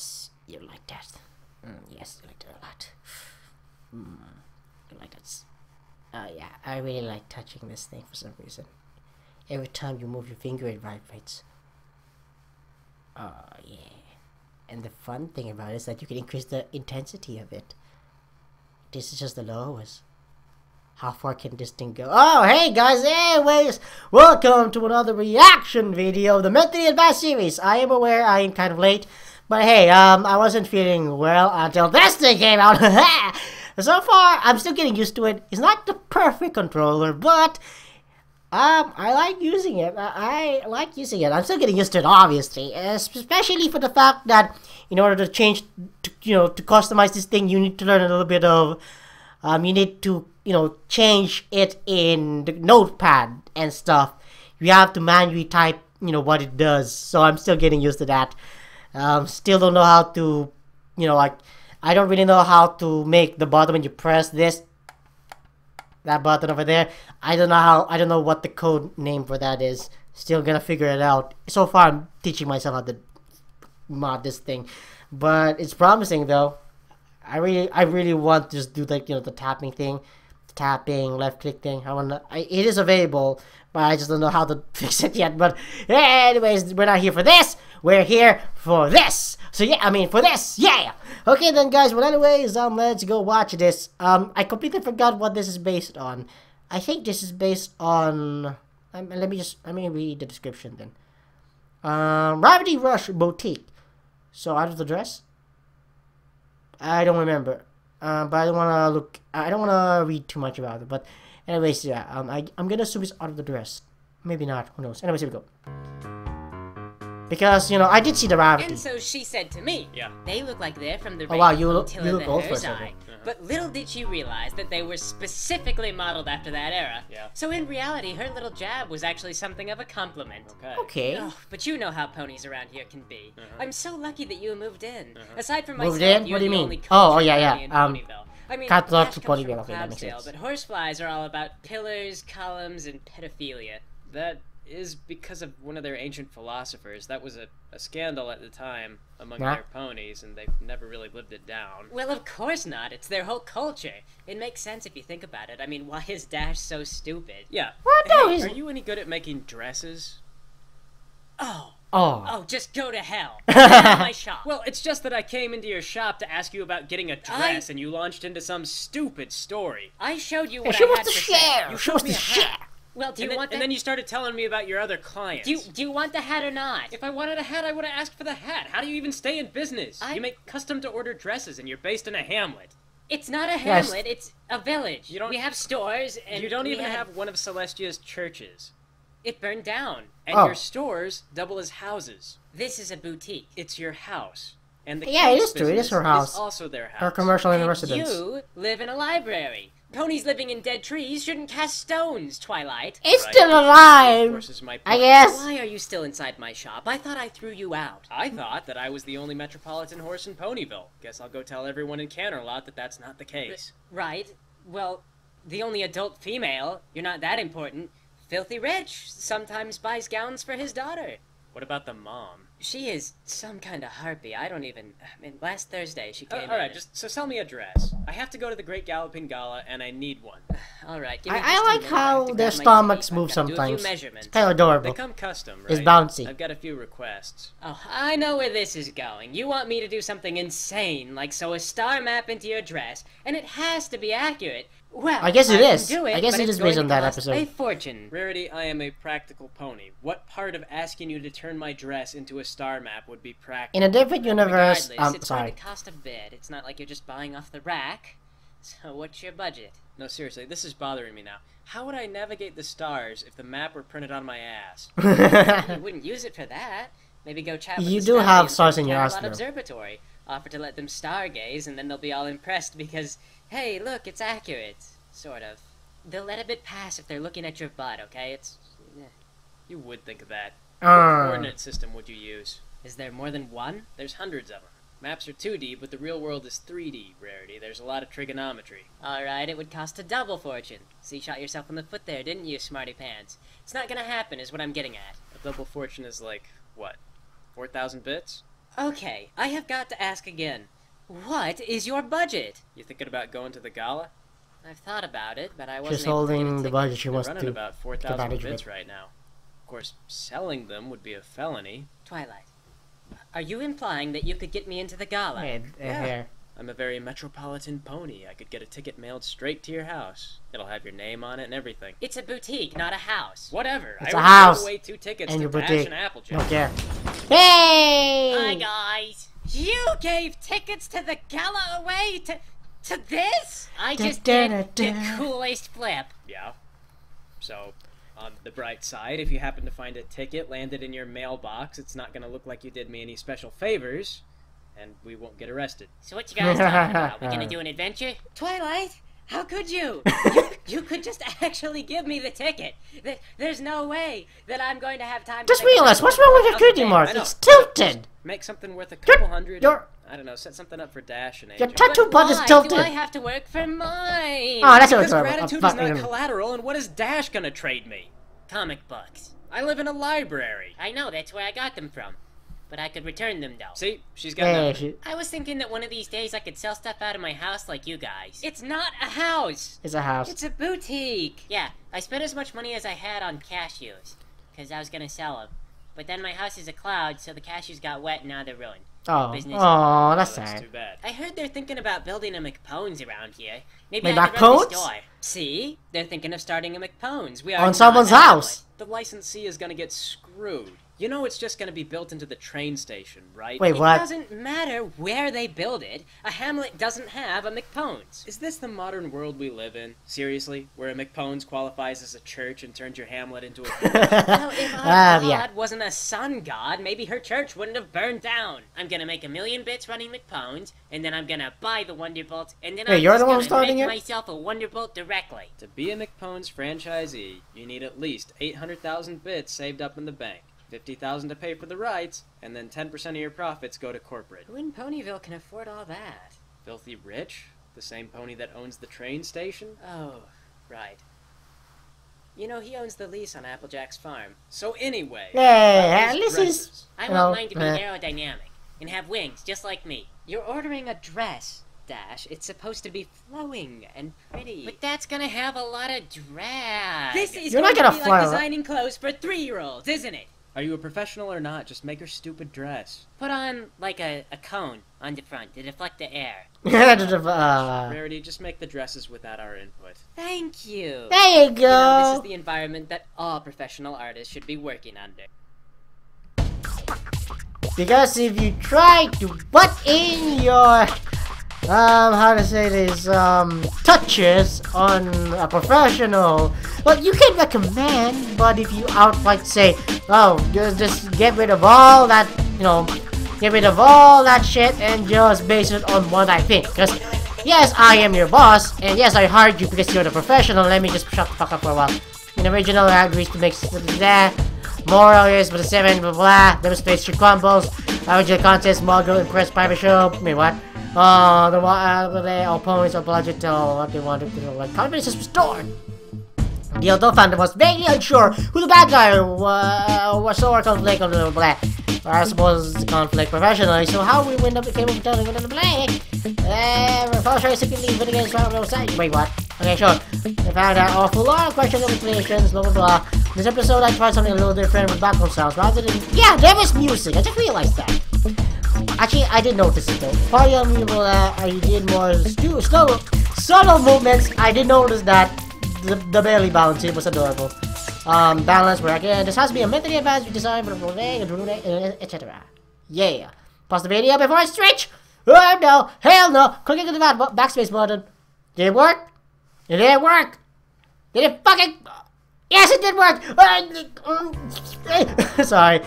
Yes, you like that. Yes, you like that a lot. You like that. Yeah, I really like touching this thing for some reason. Every time you move your finger, it vibrates. Oh, yeah. And the fun thing about it is that you can increase the intensity of it. This is just the lowest. How far can this thing go? Oh, hey guys, anyways, welcome to another reaction video of the Mentally Advanced series. I am aware I am kind of late, but hey, I wasn't feeling well until this thing came out. So far, I'm still getting used to it. It's not the perfect controller, but I like using it. I like using it. I'm still getting used to it, obviously, especially for the fact that in order to change, to customize this thing, you need to learn a little bit of, you need to, change it in the notepad and stuff. You have to manually type, what it does. So I'm still getting used to that. Still don't know how to, I don't really know how to make the button when you press that button over there. I don't know what the code name for that is. Still gonna figure it out. So far I'm teaching myself how to mod this thing, but it's promising though. I really want to just do like the tapping thing, tapping left click thing. It is available, but I just don't know how to fix it yet. But anyways, we're not here for this. We're here for this. So yeah, for this. Yeah. Okay then, guys. Well, anyways, let's go watch this. I completely forgot what this is based on. I think this is based on. Let me read the description then. Gravity Rush Boutique. So out of the dress. I don't remember. But I don't want to read too much about it. But anyways, yeah. I'm gonna assume it's out of the dress. Maybe not. Who knows? Anyways, here we go. Because, I did see the Gravity. And so she said to me, yeah, they look like they're from the oh, wow, Raven you look old for a eye. second. But little did she realize that they were specifically modeled after that era. Yeah. So in reality, her little jab was actually something of a compliment. Okay. Oh, but you know how ponies around here can be. I'm so lucky that you moved in. Aside from Moved myself, in? you're What do you the mean? only Oh, cultured yeah. pony in Ponyville. I mean, Cat dog Cash to comes Ponyville, from okay, that makes Cloudsdale, sense. but horseflies are all about pillars, columns, and pedophilia. That is because of one of their ancient philosophers. That was a scandal at the time among Nah. their ponies, and they've never really lived it down. Well, of course not. It's their whole culture. It makes sense if you think about it. I mean, why is Dash so stupid? Yeah. What the Hey, is- are you any good at making dresses? Oh, Oh. just go to hell. Get out of my shop. Well, it's just that I came into your shop to ask you about getting a dress, and you launched into some stupid story. I showed you Hey, what she I wants had to to say. share. You She wants showed me to a share. hat. Well, do you want And then you started telling me about your other clients. Do you want the hat or not? If I wanted a hat, I would have asked for the hat. How do you even stay in business? You make custom-to-order dresses, and you're based in a hamlet. It's not a Yes. hamlet. It's a village. We have stores, and You don't we even have one of Celestia's churches. It burned down. And Oh. your stores double as houses. This is a boutique. It's your house. And the Yeah, it King's is true. It is business her house. also their house. Her commercial And residence. you live in a library. Ponies living in dead trees shouldn't cast stones, Twilight. It's Right. still alive. Forces my I point. guess. Why are you still inside my shop? I thought I threw you out. I thought that I was the only metropolitan horse in Ponyville. Guess I'll go tell everyone in Canterlot that that's not the case. Right. Well, the only adult female. You're not that important. Filthy Rich sometimes buys gowns for his daughter. What about the mom? She is some kind of harpy. Last Thursday she came in. Alright, so sell me a dress. I have to go to the Great Galloping Gala, and I need one. Alright, I like how their stomachs move sometimes. It's kind of They adorable. come custom, right? It's bouncy. I've got a few requests. Oh, I know where this is going. You want me to do something insane, like sew a star map into your dress, and it has to be accurate. Well, I guess it can is. do it, I guess but it it's is based going on to that cost episode. a fortune. Rarity, I am a practical pony. What part of asking you to turn my dress into a star map would be practical? In a different universe, Regardless, it's sorry. going to cost a bit. It's not like you're just buying off the rack. So what's your budget? No, seriously, this is bothering me now. How would I navigate the stars if the map were printed on my ass? You wouldn't use it for that. Maybe go chat with You the do staff have at stars in your Camelot ass, though. Observatory. Offer to let them stargaze, and then they'll be all impressed because, hey, look, it's accurate. Sort of. They'll let a bit pass if they're looking at your butt, okay? You would think of that. Uh. What coordinate system would you use? Is there more than one? There's hundreds of them. Maps are 2D, but the real world is 3D, Rarity. There's a lot of trigonometry. Alright, it would cost a double fortune. So you shot yourself in the foot there, didn't you, smarty pants? It's not gonna happen, is what I'm getting at. A double fortune is like, what, 4,000 bits? Okay, I have got to ask again. What is your budget? You thinking about going to the gala? I've thought about it, but I wasn't She's able to get a holding the ticket. budget she They're wants running to about take 4,000 advantage of bits it. right now. Of course, selling them would be a felony. Twilight, are you implying that you could get me into the gala? Hey, Yeah. here. I'm a very metropolitan pony. I could get a ticket mailed straight to your house. It'll have your name on it and everything. It's a boutique, not a house. Whatever. It's I a already house. gave away 2 tickets And to your Dash boutique. and Applejack. Don't care. Hey! Hi guys. You gave tickets to the gala away to this? I just did the coolest flip. Yeah. So, on the bright side, if you happen to find a ticket landed in your mailbox, it's not going to look like you did me any special favors, and we won't get arrested. So what you guys talking about? We gonna do an adventure? Twilight, how could you? You could just actually give me the ticket. There's no way that I'm going to have time. Just to think realize, about what's wrong with your what cutie else mark? I know. It's tilted. Make something worth a couple hundred. you're- I don't know, set something up for Dash and Your Angel. tattoo But bud is why tilted. do I have to work for mine? Oh, that's what Because it's gratitude is not collateral, and what is Dash gonna trade me? Comic books. I live in a library. I know, that's where I got them from. But I could return them though. See, she's got Hey, nothing. I was thinking that one of these days I could sell stuff out of my house like you guys. It's not a house. it's a house. It's a boutique. Yeah, I spent as much money as I had on cashews, because I was gonna sell them. But then my house is a cloud, so the cashews got wet and now they're ruined. Oh, business. oh, that's That's sad. too bad. I heard they're thinking about building a McPones around here. Maybe Wait, I could run the McPones? store. See? They're thinking of starting a McPones. We are On not someone's that house. The licensee is gonna get screwed. You know it's just gonna be built into the train station, right? Wait, It what? doesn't matter where they build it. A hamlet doesn't have a McPones. Is this the modern world we live in? Seriously? Where a McPones qualifies as a church and turns your hamlet into a village? Well, if our god yeah. wasn't a sun god, maybe her church wouldn't have burned down. I'm gonna make 1,000,000 bits running McPones, and then I'm gonna buy the Wonderbolt, and then Wait, I'm you're just the one gonna starting make it? myself a Wonderbolt directly. To be a McPones franchisee, you need at least 800,000 bits saved up in the bank, 50,000 to pay for the rights, and then 10% of your profits go to corporate. Who in Ponyville can afford all that? Filthy Rich? The same pony that owns the train station? Oh, right. You know, he owns the lease on Applejack's farm. So anyway, Yeah, about at these least dresses. he's. I You want know, mine to be eh. aerodynamic and have wings, just like me. You're ordering a dress, Dash. It's supposed to be flowing and pretty. But that's gonna have a lot of drag. This is You're going not gonna to be fly like around. designing clothes for 3-year-olds, isn't it? Are you a professional or not? Just make her stupid dress. Put on, like, a cone on the front to deflect the air. Rarity, just make the dresses without our input. Thank you. There you You know, this is go. the environment that all professional artists should be working under. Because if you try to butt in your, how to say this, touches on a professional, well, you can recommend, but if you outright say, oh, just get rid of all that, you know, get rid of all that shit and just base it on what I think. Because, yes, I am your boss, and yes, I hired you because you're the professional. Let me just shut the fuck up for a while. In the original, I agrees to make that. Moral is with the 7, blah blah. Demonstration combos. Original contest, model, impress, private show. Wait, what? The opponents are obliged to tell what they wanted to do. Like, confidence is restored. The although founder was vaguely unsure who the bad guy was, so our conflict on the black. I suppose it's a conflict professionally, so how we wind up became of telling it on the black? False secretly but against our side. Wait, what? Okay, sure. They found out awful lot of questionable explanations, blah blah blah. This episode I tried something a little different with background sounds rather than. Yeah, there was music, I just realized that. Actually, I did notice it though. Party unbelievable I did more slow solo movements. I did notice that the belly balancing was adorable. Balance where again this has to be a mentally advanced design for etc. Yeah. Pause the video before I stretch. Oh no, hell no. Clicking on the backspace button. Did it work? Did it work? Did it fucking yes, it did work! Sorry.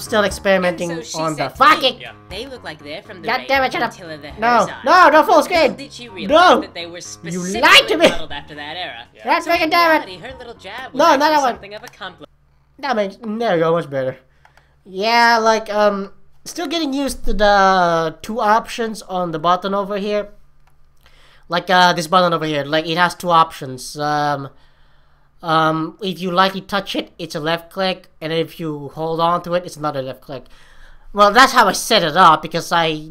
Still experimenting And so she on the said to me, fucking. Yeah. They look like they're from the God damn it, shut up. Attila the No, Herzog. no, full screen. Did she realize No. that they were lied specifically to me. modeled after that era? That's So in freaking damn it. reality, her little jab was No, not actually that one. something of a compliment. That makes there you go, much better. Yeah, like still getting used to the 2 options on the button over here. Like this button over here, like it has 2 options. If you lightly touch it, it's a left click, and if you hold on to it, it's another left click. well, that's how I set it up because I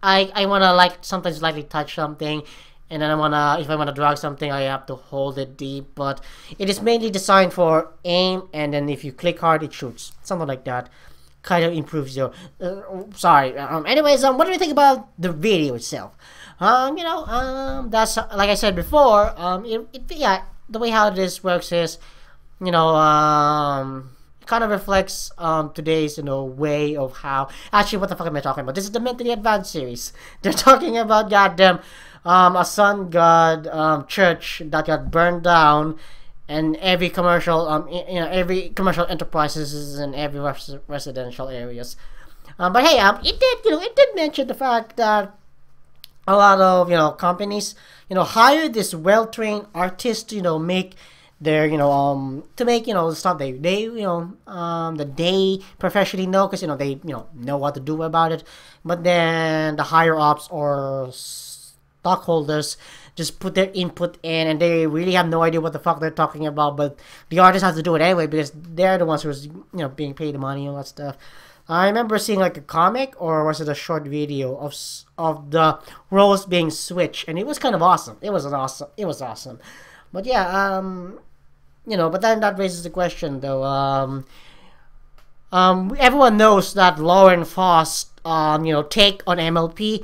wanna like sometimes lightly touch something, and then if I wanna drag something, I have to hold it deep. But it is mainly designed for aim, and then if you click hard, it shoots, something like that. Kind of improves your. Sorry. Anyways, what do you think about the video itself? That's like I said before. Yeah, the way how this works is, kind of reflects today's way of how. Actually, what the fuck am I talking about? This is the Mentally Advanced series. They're talking about goddamn a sun god church that got burned down, and every commercial every commercial enterprises in every residential areas. But hey, it did mention the fact that a lot of companies hire this well-trained artist to make their to make stuff that they professionally know, because they know what to do about it. But then the higher ups or stockholders just put their input in, and they really have no idea what the fuck they're talking about, but the artist has to do it anyway because they're the ones who's being paid the money and all that stuff. I remember seeing like a comic, or was it a short video of the roles being switched, and it was kind of awesome. It was awesome. But yeah, but then that raises the question though. Everyone knows that Lauren Faust take on MLP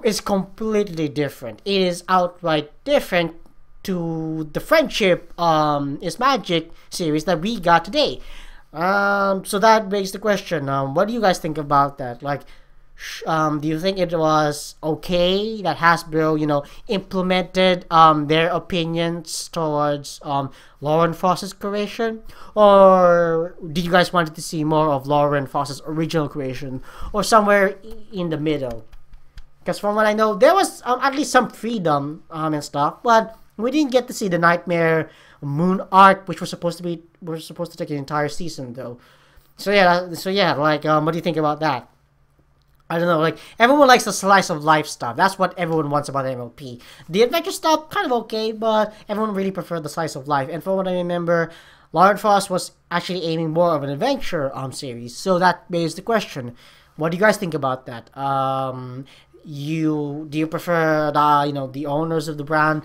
is completely different. It is outright different to the Friendship is Magic series that we got today. So that begs the question, what do you guys think about that? Like, do you think it was okay that Hasbro, implemented their opinions towards Lauren Faust's creation? Or did you guys wanted to see more of Lauren Faust's original creation, or somewhere in the middle? Because from what I know, there was at least some freedom and stuff, but we didn't get to see the Nightmare Moon arc, which was supposed to take an entire season though. So yeah, like, what do you think about that? I don't know, like, everyone likes the slice of life stuff. That's what everyone wants about MLP. The adventure stuff, kind of okay, but everyone really preferred the slice of life. And from what I remember, Lauren Faust was actually aiming more of an adventure series. So that begs the question, what do you guys think about that? Do you prefer the owners of the brand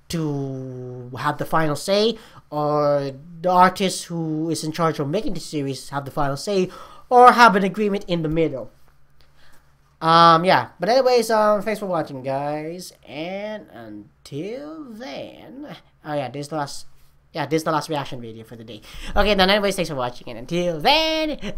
to have the final say, or the artist who is in charge of making the series have the final say, or have an agreement in the middle? Yeah, but anyways, thanks for watching, guys, and until then, this is the last reaction video for the day. Okay, then anyways, thanks for watching, and until then,